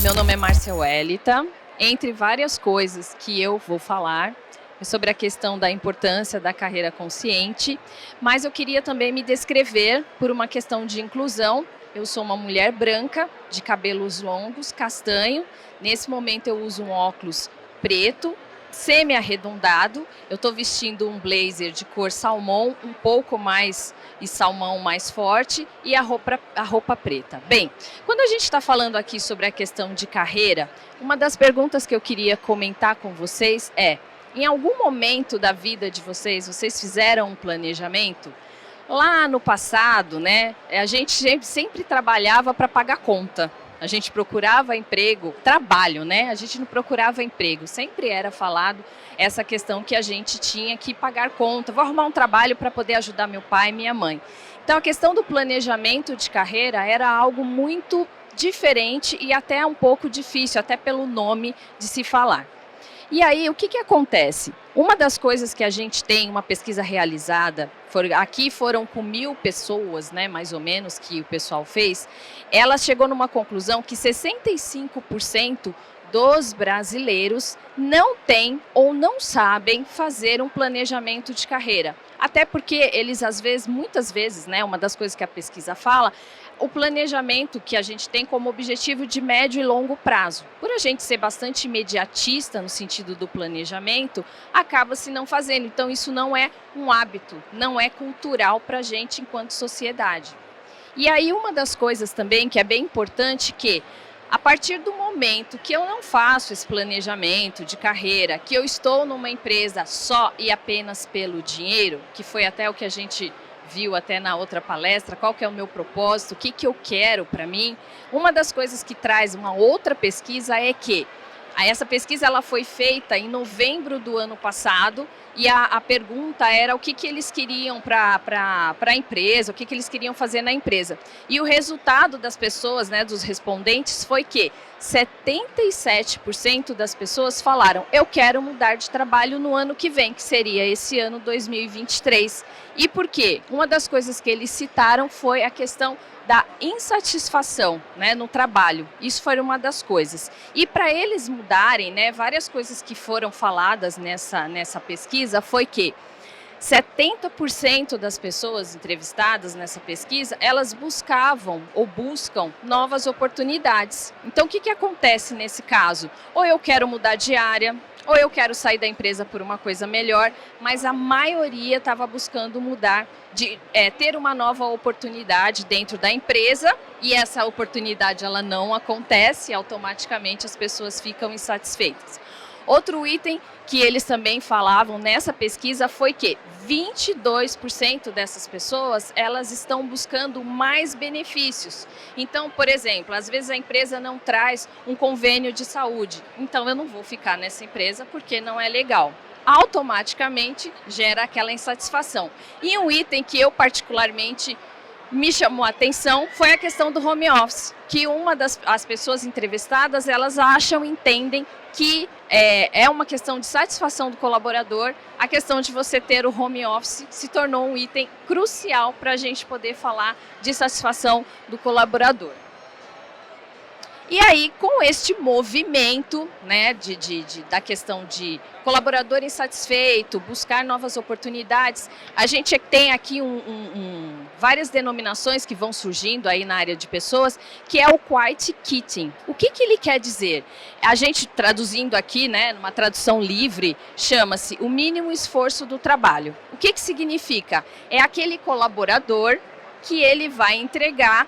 Meu nome é Márcia Wellita. Entre várias coisas que eu vou falar é sobre a questão da importância da carreira consciente, mas eu queria também me descrever por uma questão de inclusão. Eu sou uma mulher branca, de cabelos longos, castanho. Nesse momento eu uso um óculos preto, semi-arredondado. Eu estou vestindo um blazer de cor salmão, um pouco mais e salmão mais forte, e a roupa preta. Bem, quando a gente está falando aqui sobre a questão de carreira, uma das perguntas que eu queria comentar com vocês é: em algum momento da vida de vocês fizeram um planejamento? Lá no passado, né, a gente sempre trabalhava para pagar conta. A gente procurava emprego, trabalho, né? A gente não procurava emprego. Sempre era falado essa questão que a gente tinha que pagar conta. Vou arrumar um trabalho para poder ajudar meu pai e minha mãe. Então, a questão do planejamento de carreira era algo muito diferente e até um pouco difícil, até pelo nome de se falar. E aí, o que acontece? Uma das coisas que a gente tem, uma pesquisa realizada, aqui foram com 1.000 pessoas, né, mais ou menos, que o pessoal fez, ela chegou numa conclusão que 65% dos brasileiros não têm ou não sabem fazer um planejamento de carreira. Até porque eles, muitas vezes, né, uma das coisas que a pesquisa fala, o planejamento que a gente tem como objetivo de médio e longo prazo. Por a gente ser bastante imediatista no sentido do planejamento, acaba-se não fazendo. Então, isso não é um hábito, não é cultural para a gente enquanto sociedade. E aí, uma das coisas também que é bem importante que, a partir do momento que eu não faço esse planejamento de carreira, que eu estou numa empresa só e apenas pelo dinheiro, que foi até o que a gente viu até na outra palestra, qual que é o meu propósito, o que eu quero para mim. Uma das coisas que traz uma outra pesquisa é que essa pesquisa ela foi feita em novembro do ano passado e a pergunta era o que eles queriam para a empresa, o que eles queriam fazer na empresa. E o resultado das pessoas, né, dos respondentes, foi que 77% das pessoas falaram: eu quero mudar de trabalho no ano que vem, que seria esse ano 2023. E por quê? Uma das coisas que eles citaram foi a questão da insatisfação, né, no trabalho. Isso foi uma das coisas. E para eles mudarem, né, várias coisas que foram faladas nessa pesquisa foi que 70% das pessoas entrevistadas nessa pesquisa, elas buscavam ou buscam novas oportunidades. Então, o que acontece nesse caso? Ou eu quero mudar de área, ou eu quero sair da empresa por uma coisa melhor, mas a maioria estava buscando mudar, ter uma nova oportunidade dentro da empresa, e essa oportunidade ela não acontece, e automaticamente as pessoas ficam insatisfeitas. Outro item que eles também falavam nessa pesquisa foi que 22% dessas pessoas, elas estão buscando mais benefícios. Então, por exemplo, às vezes a empresa não traz um convênio de saúde, então eu não vou ficar nessa empresa porque não é legal. Automaticamente gera aquela insatisfação. E um item que eu particularmente me chamou a atenção foi a questão do home office, que as pessoas entrevistadas, elas entendem que é uma questão de satisfação do colaborador. A questão de você ter o home office se tornou um item crucial para a gente poder falar de satisfação do colaborador. E aí, com este movimento, né, da questão de colaborador insatisfeito, buscar novas oportunidades, a gente tem aqui várias denominações que vão surgindo aí na área de pessoas, que é o quiet quitting. O que ele quer dizer? A gente, traduzindo aqui, né, numa tradução livre, chama-se o mínimo esforço do trabalho. O que significa? É aquele colaborador que ele vai entregar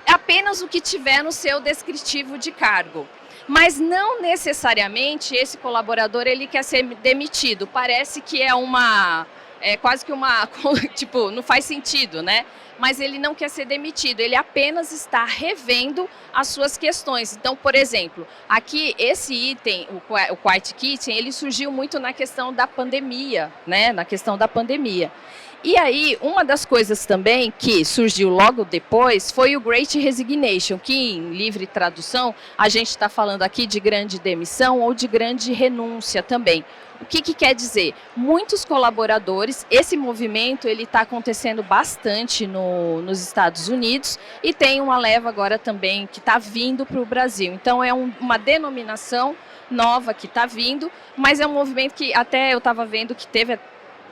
apenas o que tiver no seu descritivo de cargo. Mas não necessariamente esse colaborador ele quer ser demitido. Parece que quase que tipo, não faz sentido, né? Mas ele não quer ser demitido, ele apenas está revendo as suas questões. Então, por exemplo, aqui esse item, o quiet quitting, ele surgiu muito na questão da pandemia, né? Na questão da pandemia. E aí, uma das coisas também que surgiu logo depois foi o Great Resignation, que em livre tradução a gente está falando aqui de grande demissão ou de grande renúncia também. O que quer dizer? Muitos colaboradores, esse movimento ele está acontecendo bastante nos Estados Unidos e tem uma leva agora também que está vindo para o Brasil. Então é uma denominação nova que está vindo, mas é um movimento que até eu estava vendo que teve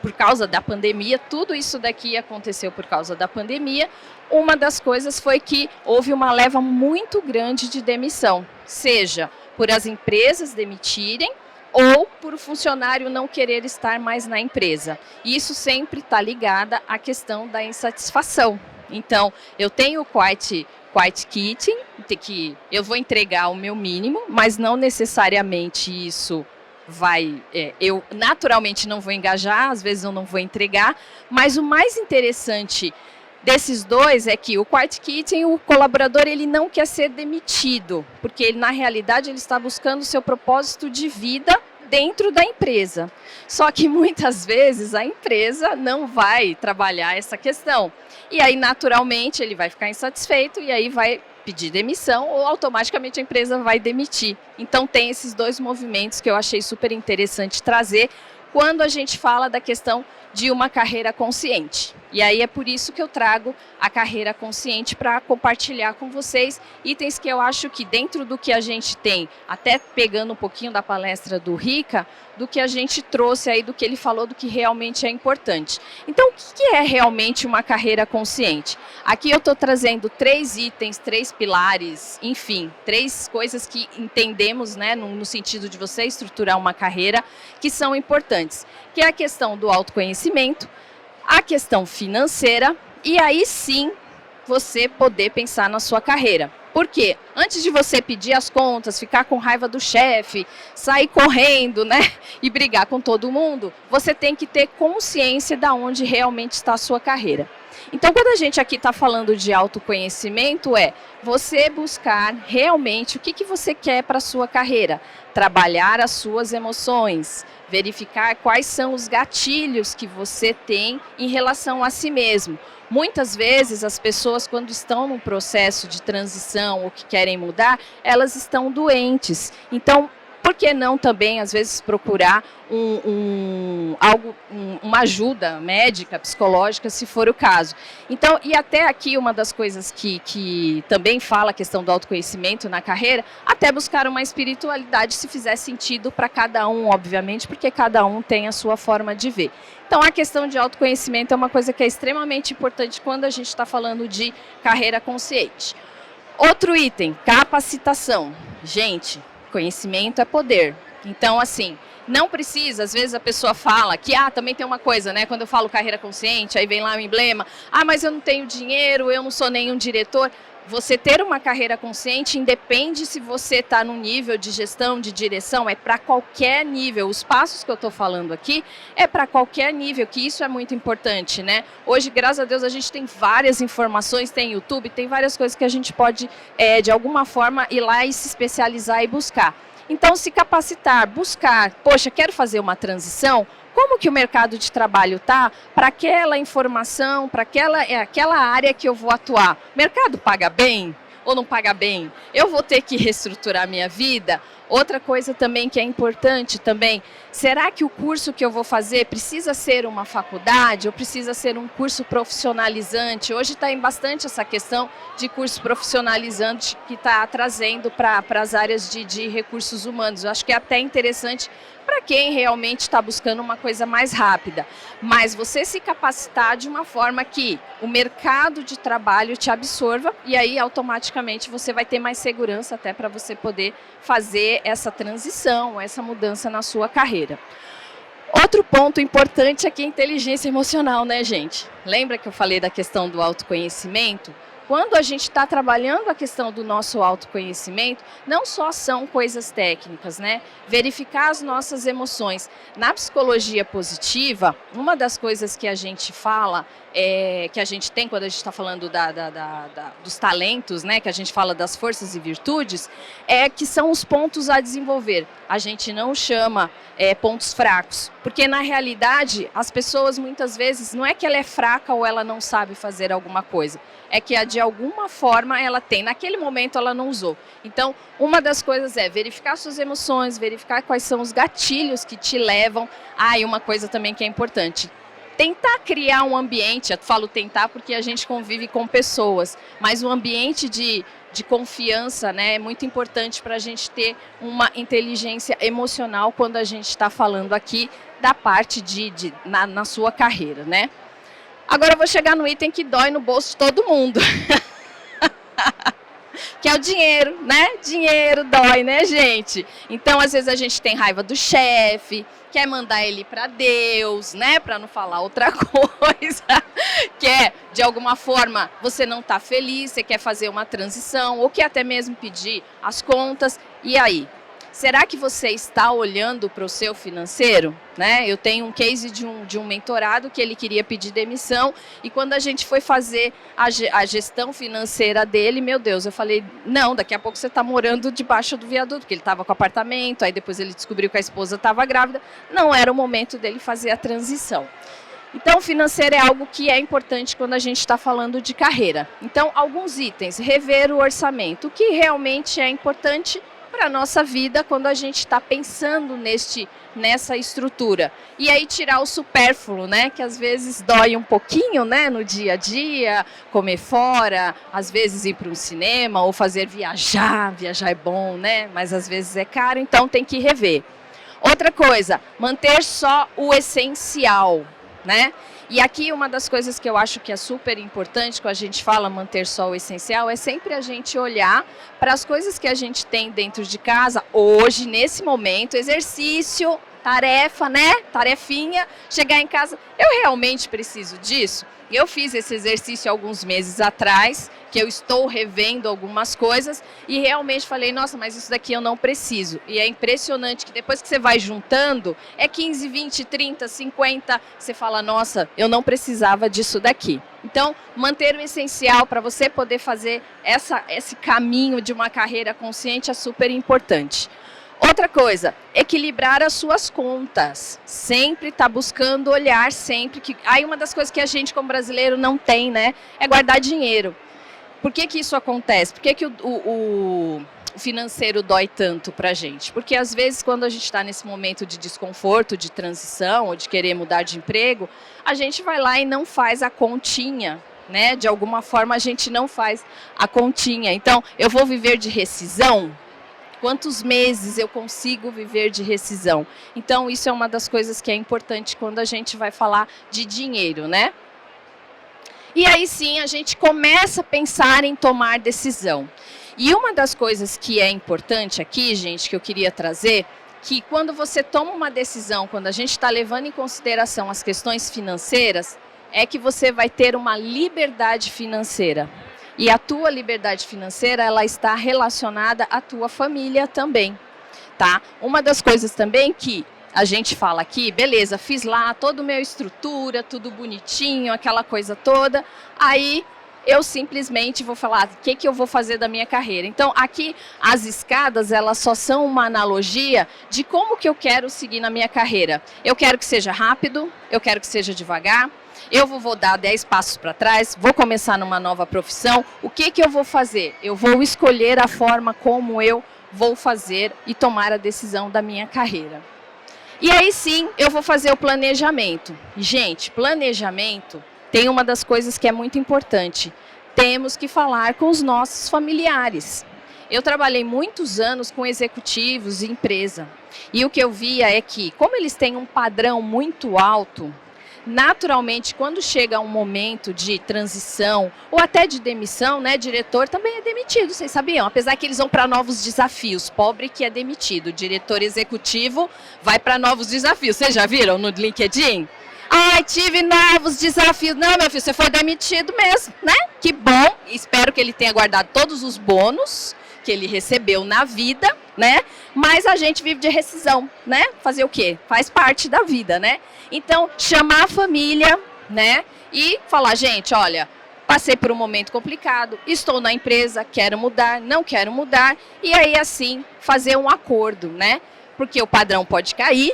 por causa da pandemia, tudo isso daqui aconteceu por causa da pandemia. Uma das coisas foi que houve uma leva muito grande de demissão, seja por as empresas demitirem, ou por o funcionário não querer estar mais na empresa. Isso sempre está ligado à questão da insatisfação. Então, eu tenho o quiet quitting, que eu vou entregar o meu mínimo, mas não necessariamente isso eu naturalmente não vou engajar, às vezes eu não vou entregar, mas o mais interessante desses dois é que o quiet quitting, o colaborador ele não quer ser demitido, porque ele, na realidade ele está buscando o seu propósito de vida dentro da empresa. Só que muitas vezes a empresa não vai trabalhar essa questão. E aí, naturalmente, ele vai ficar insatisfeito e aí vai pedir demissão ou automaticamente a empresa vai demitir. Então, tem esses dois movimentos que eu achei super interessante trazer quando a gente fala da questão de uma carreira consciente. E aí é por isso que eu trago a carreira consciente para compartilhar com vocês itens que eu acho que dentro do que a gente tem, até pegando um pouquinho da palestra do Rica, do que a gente trouxe aí, do que ele falou, do que realmente é importante. Então, o que é realmente uma carreira consciente? Aqui eu estou trazendo 3 itens, 3 pilares, enfim, 3 coisas que entendemos, né, no sentido de você estruturar uma carreira, que são importantes, que é a questão do autoconhecimento, a questão financeira e aí sim você poder pensar na sua carreira. Por quê? Antes de você pedir as contas, ficar com raiva do chefe, sair correndo, né, e brigar com todo mundo, você tem que ter consciência de onde realmente está a sua carreira. Então, quando a gente aqui está falando de autoconhecimento, é você buscar realmente o que você quer para a sua carreira, trabalhar as suas emoções, verificar quais são os gatilhos que você tem em relação a si mesmo. Muitas vezes as pessoas, quando estão num processo de transição ou que querem mudar, elas estão doentes. Então, por que não também, às vezes, procurar uma ajuda médica, psicológica, se for o caso? Então, e até aqui uma das coisas que também fala a questão do autoconhecimento na carreira, até buscar uma espiritualidade, se fizer sentido para cada um, obviamente, porque cada um tem a sua forma de ver. Então, a questão de autoconhecimento é uma coisa que é extremamente importante quando a gente está falando de carreira consciente. Outro item, capacitação. Gente, conhecimento é poder. Então, assim, não precisa, às vezes a pessoa fala que, também tem uma coisa, né, quando eu falo carreira consciente, aí vem lá o emblema, mas eu não tenho dinheiro, eu não sou nenhum diretor. Você ter uma carreira consciente independe se você está no nível de gestão, de direção, é para qualquer nível. Os passos que eu estou falando aqui é para qualquer nível, que isso é muito importante, né? Hoje, graças a Deus, a gente tem várias informações, tem YouTube, tem várias coisas que a gente pode, de alguma forma, ir lá e se especializar e buscar. Então, se capacitar, buscar, poxa, quero fazer uma transição, como que o mercado de trabalho está para aquela informação, para aquela área que eu vou atuar? O mercado paga bem ou não paga bem? Eu vou ter que reestruturar minha vida? Outra coisa também que é importante também, será que o curso que eu vou fazer precisa ser uma faculdade ou precisa ser um curso profissionalizante? Hoje está em bastante essa questão de curso profissionalizante que está trazendo para as áreas de recursos humanos. Eu acho que é até interessante para quem realmente está buscando uma coisa mais rápida. Mas você se capacitar de uma forma que o mercado de trabalho te absorva e aí automaticamente você vai ter mais segurança até para você poder fazer essa transição, essa mudança na sua carreira. Outro ponto importante é que a inteligência emocional, né, gente? Lembra que eu falei da questão do autoconhecimento? quando a gente está trabalhando a questão do nosso autoconhecimento, não só são coisas técnicas, né? Verificar as nossas emoções. Na psicologia positiva, uma das coisas que a gente fala, que a gente tem quando a gente está falando dos talentos, né? Que a gente fala das forças e virtudes, que são os pontos a desenvolver. A gente não chama pontos fracos, porque na realidade as pessoas muitas vezes, não é que ela é fraca ou ela não sabe fazer alguma coisa, é que de alguma forma ela tem, naquele momento ela não usou. Então, uma das coisas é verificar suas emoções, verificar quais são os gatilhos que te levam. E uma coisa também que é importante, tentar criar um ambiente, eu falo tentar porque a gente convive com pessoas, mas um ambiente de confiança, né, é muito importante para a gente ter uma inteligência emocional quando a gente está falando aqui da parte na sua carreira, né? Agora eu vou chegar no item que dói no bolso de todo mundo. Que é o dinheiro, né? Dinheiro dói, né, gente? Então, às vezes a gente tem raiva do chefe, quer mandar ele para Deus, né? Para não falar outra coisa. Quer, de alguma forma, você não está feliz, você quer fazer uma transição, ou quer até mesmo pedir as contas. E aí? Será que você está olhando para o seu financeiro? Né? Eu tenho um case de um mentorado que ele queria pedir demissão e quando a gente foi fazer a gestão financeira dele, meu Deus, eu falei, não, daqui a pouco você está morando debaixo do viaduto, porque ele estava com apartamento, aí depois ele descobriu que a esposa estava grávida, não era o momento dele fazer a transição. Então, o financeiro é algo que é importante quando a gente está falando de carreira. Então, alguns itens, rever o orçamento, o que realmente é importante para a nossa vida quando a gente está pensando nessa estrutura. E aí tirar o supérfluo, né? Que às vezes dói um pouquinho, né? No dia a dia, comer fora, às vezes ir para um cinema ou fazer viajar. Viajar é bom, né? Mas às vezes é caro, então tem que rever. Outra coisa, manter só o essencial, né? E aqui uma das coisas que eu acho que é super importante quando a gente fala manter só o essencial é sempre a gente olhar para as coisas que a gente tem dentro de casa hoje, nesse momento, exercício, tarefa, né? Tarefinha, chegar em casa, eu realmente preciso disso? Eu fiz esse exercício alguns meses atrás, que eu estou revendo algumas coisas e realmente falei, nossa, mas isso daqui eu não preciso. E é impressionante que depois que você vai juntando, é 15, 20, 30, 50, você fala, nossa, eu não precisava disso daqui. Então, manter o essencial para você poder fazer esse caminho de uma carreira consciente é super importante. Outra coisa, equilibrar as suas contas. Sempre tá buscando olhar sempre que... Aí uma das coisas que a gente como brasileiro não tem, né? É guardar dinheiro. Por que isso acontece? Por que o financeiro dói tanto pra gente? Porque às vezes quando a gente está nesse momento de desconforto, de transição ou de querer mudar de emprego, a gente vai lá e não faz a continha. Né? De alguma forma a gente não faz a continha. Então, eu vou viver de rescisão? Quantos meses eu consigo viver de rescisão? Então, isso é uma das coisas que é importante quando a gente vai falar de dinheiro, né? E aí sim, a gente começa a pensar em tomar decisão. E uma das coisas que é importante aqui, gente, que eu queria trazer, que quando você toma uma decisão, quando a gente está levando em consideração as questões financeiras, é que você vai ter uma liberdade financeira. E a tua liberdade financeira, ela está relacionada à tua família também, tá? Uma das coisas também que a gente fala aqui, beleza, fiz lá toda a minha estrutura, tudo bonitinho, aquela coisa toda, aí eu simplesmente vou falar o que eu vou fazer da minha carreira. Então, aqui as escadas, elas só são uma analogia de como que eu quero seguir na minha carreira. Eu quero que seja rápido, eu quero que seja devagar, eu vou dar 10 passos para trás, vou começar numa nova profissão, o que eu vou fazer? Eu vou escolher a forma como eu vou fazer e tomar a decisão da minha carreira. E aí sim, eu vou fazer o planejamento. Gente, planejamento tem uma das coisas que é muito importante. Temos que falar com os nossos familiares. Eu trabalhei muitos anos com executivos e empresa. E o que eu via é que, como eles têm um padrão muito alto, naturalmente, quando chega um momento de transição ou até de demissão, né, diretor também é demitido, vocês sabiam? Apesar que eles vão para novos desafios, pobre que é demitido, diretor executivo vai para novos desafios. Vocês já viram no LinkedIn? Ai, tive novos desafios. Não, meu filho, você foi demitido mesmo, né? que bom, espero que ele tenha guardado todos os bônus que ele recebeu na vida, né? Mas a gente vive de rescisão, né? Fazer o quê? Faz parte da vida, né? Então, chamar a família, né? E falar, gente, olha, passei por um momento complicado, estou na empresa, quero mudar, não quero mudar, e aí assim fazer um acordo, né? Porque o padrão pode cair,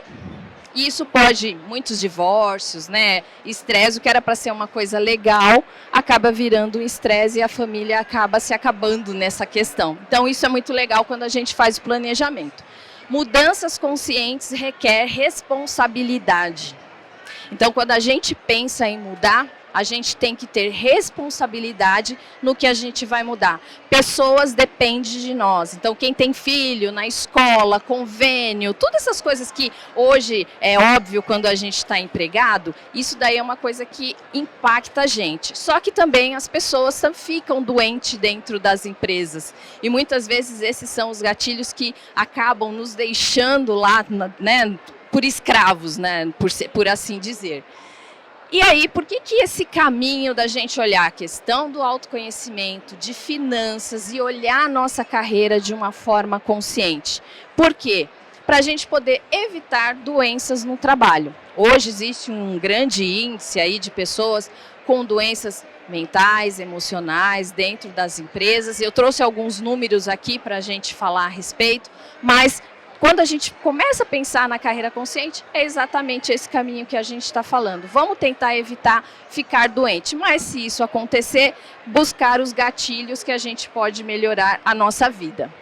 e isso pode, muitos divórcios, né? Estresse, o que era para ser uma coisa legal, acaba virando um estresse e a família acaba se acabando nessa questão. Então isso é muito legal quando a gente faz o planejamento. Mudanças conscientes requer responsabilidade. Então, quando a gente pensa em mudar, a gente tem que ter responsabilidade no que a gente vai mudar. Pessoas dependem de nós. Então, quem tem filho na escola, convênio, todas essas coisas que hoje é óbvio quando a gente está empregado, isso daí é uma coisa que impacta a gente. Só que também as pessoas ficam doentes dentro das empresas. E muitas vezes esses são os gatilhos que acabam nos deixando lá, né, por escravos, né, por assim dizer. E aí, por que esse caminho da gente olhar a questão do autoconhecimento, de finanças e olhar a nossa carreira de uma forma consciente? Por quê? Para a gente poder evitar doenças no trabalho. Hoje existe um grande índice aí de pessoas com doenças mentais, emocionais dentro das empresas. Eu trouxe alguns números aqui para a gente falar a respeito, mas quando a gente começa a pensar na carreira consciente, é exatamente esse caminho que a gente está falando. Vamos tentar evitar ficar doente, mas se isso acontecer, buscar os gatilhos que a gente pode melhorar a nossa vida.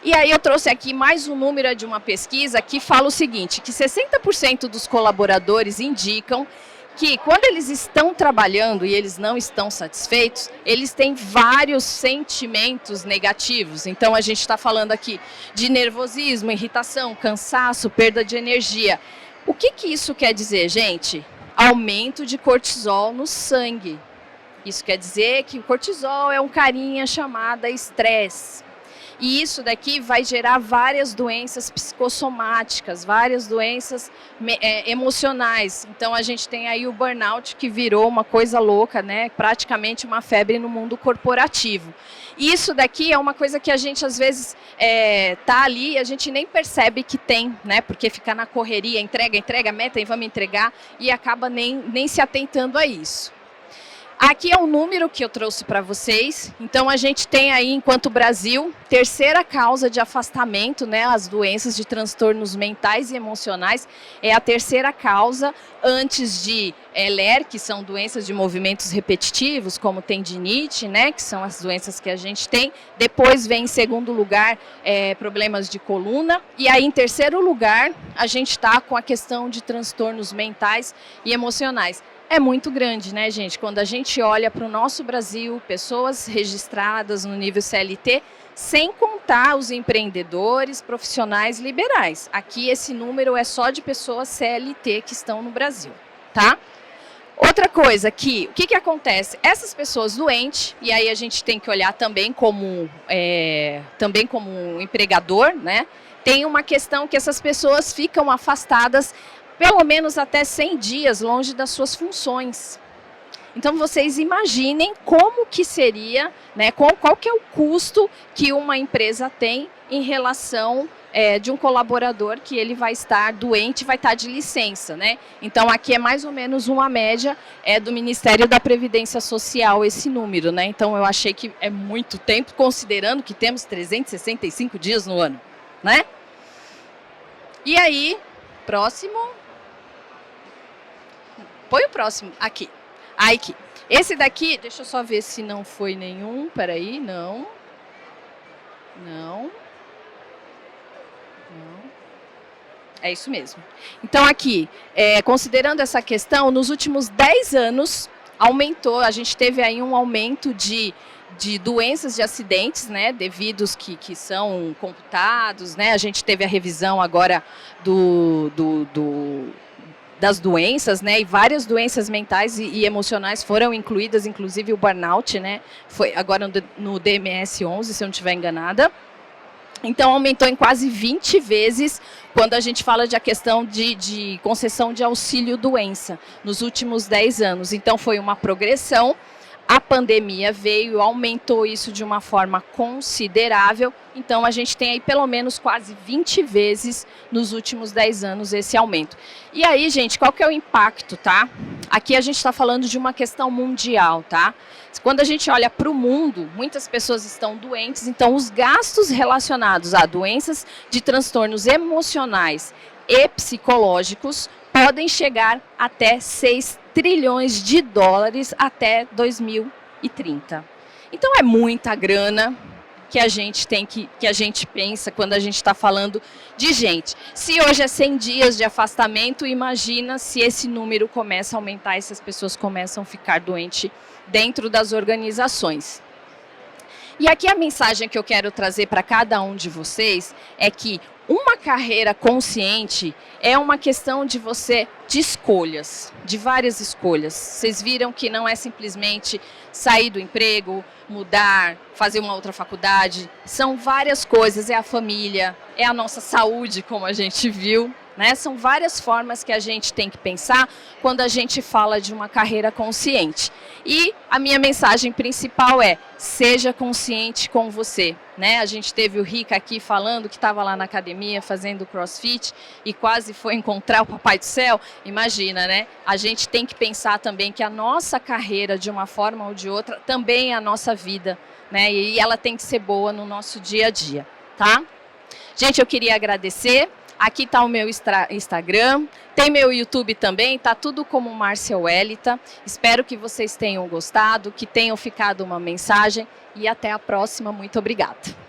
E aí eu trouxe aqui mais um número de uma pesquisa que fala o seguinte, que 60% dos colaboradores indicam que quando eles estão trabalhando e eles não estão satisfeitos, eles têm vários sentimentos negativos. Então, a gente está falando aqui de nervosismo, irritação, cansaço, perda de energia. O que isso quer dizer, gente? Aumento de cortisol no sangue. Isso quer dizer que o cortisol é um carinha chamada estresse. E isso daqui vai gerar várias doenças psicossomáticas, várias doenças emocionais. Então, a gente tem aí o burnout, que virou uma coisa louca, né? Praticamente uma febre no mundo corporativo. E isso daqui é uma coisa que a gente, às vezes, tá ali e a gente nem percebe que tem, né? Porque fica na correria, entrega, meta e vamos entregar, e acaba nem se atentando a isso. Aqui é um número que eu trouxe para vocês. Então, a gente tem aí, enquanto Brasil, terceira causa de afastamento, né? As doenças de transtornos mentais e emocionais é a terceira causa, antes de LER, que são doenças de movimentos repetitivos, como tendinite, né? Que são as doenças que a gente tem. Depois vem, em segundo lugar, problemas de coluna. E aí, em terceiro lugar, a gente está com a questão de transtornos mentais e emocionais. É muito grande, né, gente? Quando a gente olha para o nosso Brasil, pessoas registradas no nível CLT, sem contar os empreendedores, profissionais liberais. Aqui esse número é só de pessoas CLT que estão no Brasil, tá? Outra coisa o que acontece? Essas pessoas doentes, e aí a gente tem que olhar também como um empregador, né? Tem uma questão que essas pessoas ficam afastadas pelo menos até 100 dias longe das suas funções. Então, vocês imaginem como que seria, né, qual que é o custo que uma empresa tem em relação de um colaborador que ele vai estar doente, vai estar de licença, né? Então, aqui é mais ou menos uma média do Ministério da Previdência Social, esse número, né? Então, eu achei que é muito tempo, considerando que temos 365 dias no ano, né? E aí, próximo... Põe o próximo, aqui. Aqui. Esse daqui, deixa eu só ver se não foi nenhum. Peraí, não. É isso mesmo. Então, aqui, considerando essa questão, nos últimos 10 anos, aumentou, a gente teve aí um aumento de doenças de acidentes, né, devidos que são computados, né, a gente teve a revisão agora das doenças, né, e várias doenças mentais e emocionais foram incluídas, inclusive o burnout, né, foi agora no DMS-11, se eu não estiver enganada. Então, aumentou em quase 20 vezes quando a gente fala de a questão de concessão de auxílio-doença nos últimos 10 anos. Então, foi uma progressão. A pandemia veio e aumentou isso de uma forma considerável, então a gente tem aí pelo menos quase 20 vezes nos últimos 10 anos esse aumento. E aí, gente, qual que é o impacto, tá? Aqui a gente está falando de uma questão mundial, tá? Quando a gente olha para o mundo, muitas pessoas estão doentes, então os gastos relacionados a doenças de transtornos emocionais e psicológicos podem chegar até 6 trilhões de dólares até 2030. Então é muita grana que a gente que a gente pensa quando a gente está falando de gente. Se hoje é 100 dias de afastamento, imagina se esse número começa a aumentar e se as pessoas começam a ficar doentes dentro das organizações. E aqui a mensagem que eu quero trazer para cada um de vocês é que uma carreira consciente é uma questão de escolhas, de várias escolhas. Vocês viram que não é simplesmente sair do emprego, mudar, fazer uma outra faculdade. São várias coisas, é a família, é a nossa saúde, como a gente viu, né? São várias formas que a gente tem que pensar quando a gente fala de uma carreira consciente. E a minha mensagem principal é: seja consciente com você, né? A gente teve o Rica aqui falando que estava lá na academia fazendo crossfit e quase foi encontrar o Papai do Céu. Imagina, né? A gente tem que pensar também que a nossa carreira, de uma forma ou de outra, também é a nossa vida, né? E ela tem que ser boa no nosso dia a dia, tá? Gente, eu queria agradecer. Aqui está o meu Instagram, tem meu YouTube também, está tudo como Márcia Wellita. Espero que vocês tenham gostado, que tenham ficado uma mensagem e até a próxima. Muito obrigada.